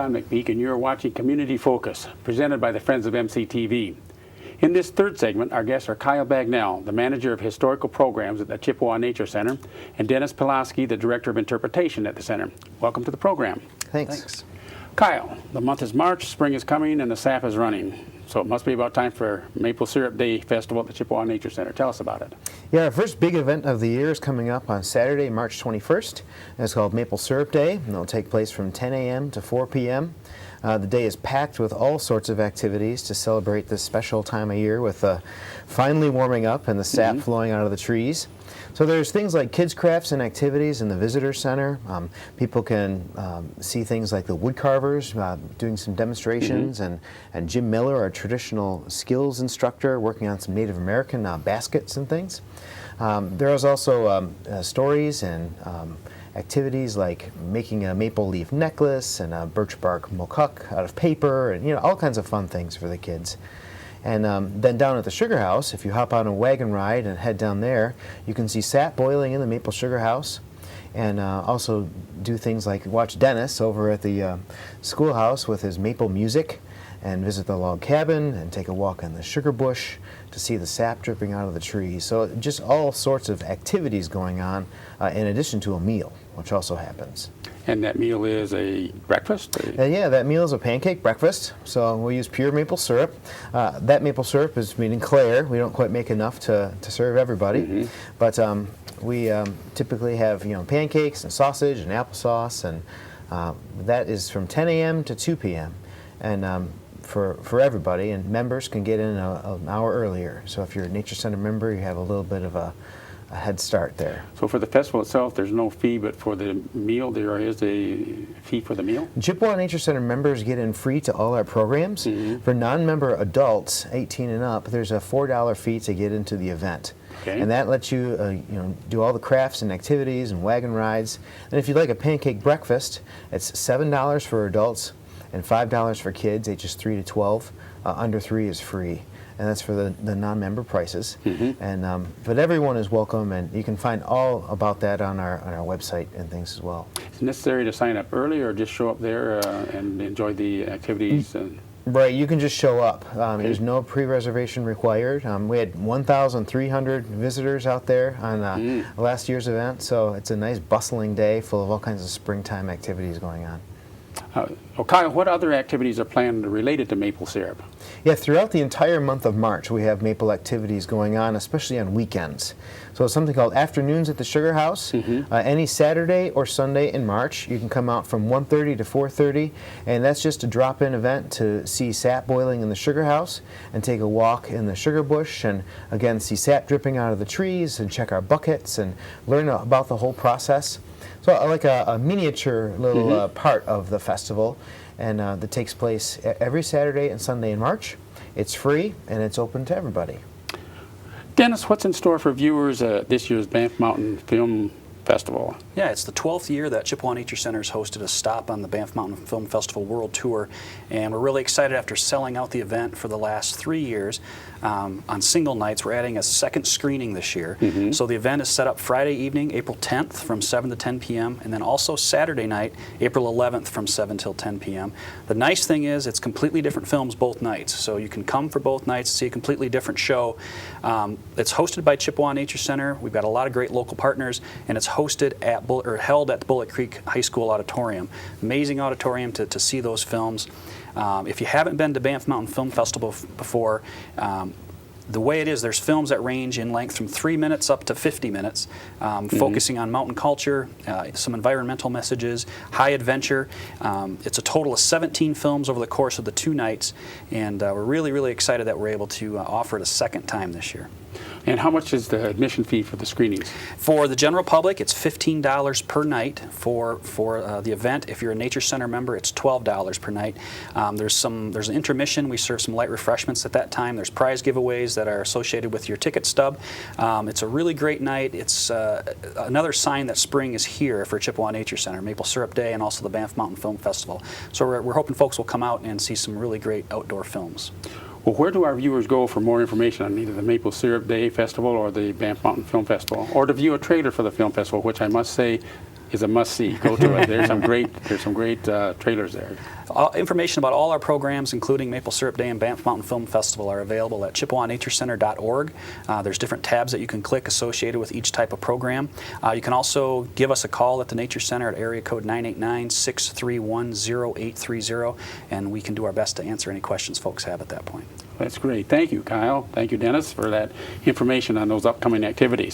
John McPeak, and you're watching Community Focus, presented by the Friends of MCTV. In this third segment, our guests are Kyle Bagnell, the Manager of Historical Programs at the Chippewa Nature Center, and Dennis Pulaski, the Director of Interpretation at the Center. Welcome to the program. Thanks. Kyle, the month is March, spring is coming, and the sap is running. So it must be about time for Maple Syrup Day Festival at the Chippewa Nature Center. Tell us about it. Yeah, our first big event of the year is coming up on Saturday, March 21st. And it's called Maple Syrup Day, and it'll take place from 10 a.m. to 4 p.m. The day is packed with all sorts of activities to celebrate this special time of year with finally warming up and the sap flowing out of the trees. So there's things like kids crafts and activities in the visitor center. People can see things like the wood carvers doing some demonstrations, and Jim Miller, our traditional skills instructor, working on some Native American baskets and things. There is also stories and activities like making a maple leaf necklace and a birch bark mokuk out of paper, and all kinds of fun things for the kids. And then down at the Sugar House, if you hop on a wagon ride and head down there, you can see sap boiling in the Maple Sugar House, and also do things like watch Dennis over at the schoolhouse with his maple music, and visit the log cabin and take a walk in the sugar bush to see the sap dripping out of the trees. So just all sorts of activities going on in addition to a meal, which also happens. And that meal is a breakfast? Yeah, that meal is a pancake breakfast. So we'll use pure maple syrup. That maple syrup is made in Clare. We don't quite make enough to serve everybody. But we typically have pancakes and sausage and applesauce, and that is from 10 a.m. to 2 p.m. And for everybody, and members can get in an hour earlier. So if you're a Nature Center member, you have a little bit of a head start there. So for the festival itself, there's no fee, but for the meal, there is a fee for the meal? Chippewa Nature Center members get in free to all our programs. For non-member adults, 18 and up, there's a $4 fee to get into the event. Okay. And that lets you do all the crafts and activities and wagon rides. And if you'd like a pancake breakfast, it's $7 for adults and $5 for kids ages 3 to 12. Under 3 is free. And that's for the non-member prices. But everyone is welcome, and you can find all about that on our website and things as well. Is it necessary to sign up early, or just show up there and enjoy the activities? Right, you can just show up. There's no pre-reservation required. We had 1,300 visitors out there on last year's event, so it's a nice bustling day full of all kinds of springtime activities going on. Kyle, what other activities are planned related to maple syrup? Yeah, throughout the entire month of March, we have maple activities going on, especially on weekends. So it's something called Afternoons at the Sugar House. Any Saturday or Sunday in March, you can come out from 1:30 to 4:30, and that's just a drop-in event to see sap boiling in the Sugar House and take a walk in the sugar bush, and again see sap dripping out of the trees and check our buckets and learn about the whole process. So like a miniature little part of the festival, and that takes place every Saturday and Sunday in March. It's free, and it's open to everybody. Dennis, what's in store for viewers at this year's Banff Mountain Film Festival? Yeah, it's the 12th year that Chippewa Nature Center has hosted a stop on the Banff Mountain Film Festival World Tour, and we're really excited after selling out the event for the last 3 years. On single nights, we're adding a second screening this year. So the event is set up Friday evening, April 10th from 7 to 10 p.m., and then also Saturday night, April 11th from 7 till 10 p.m. The nice thing is it's completely different films both nights, so you can come for both nights to see a completely different show. It's hosted by Chippewa Nature Center. We've got a lot of great local partners, and it's hosted at held at the Bullet Creek High School Auditorium. Amazing auditorium to see those films. If you haven't been to Banff Mountain Film Festival before, the way it is, there's films that range in length from 3 minutes up to 50 minutes, focusing on mountain culture, some environmental messages, high adventure. It's a total of 17 films over the course of the 2 nights, and we're really, really excited that we're able to offer it a second time this year. And how much is the admission fee for the screenings? For the general public, it's $15 per night. For the event, if you're a Nature Center member, it's $12 per night. There's an intermission. We serve some light refreshments at that time. There's prize giveaways that are associated with your ticket stub. It's a really great night. It's another sign that spring is here for Chippewa Nature Center, Maple Syrup Day, and also the Banff Mountain Film Festival. So we're hoping folks will come out and see some really great outdoor films. Well, where do our viewers go for more information on either the Maple Syrup Day Festival or the Banff Mountain Film Festival, or to view a trailer for the film festival, which I must say is a must-see. Go to it. There's some great trailers there. Information about all our programs, including Maple Syrup Day and Banff Mountain Film Festival, are available at ChippewaNatureCenter.org. There's different tabs that you can click associated with each type of program. You can also give us a call at the Nature Center at area code 989-631-0830, and we can do our best to answer any questions folks have at that point. That's great. Thank you, Kyle. Thank you, Dennis, for that information on those upcoming activities.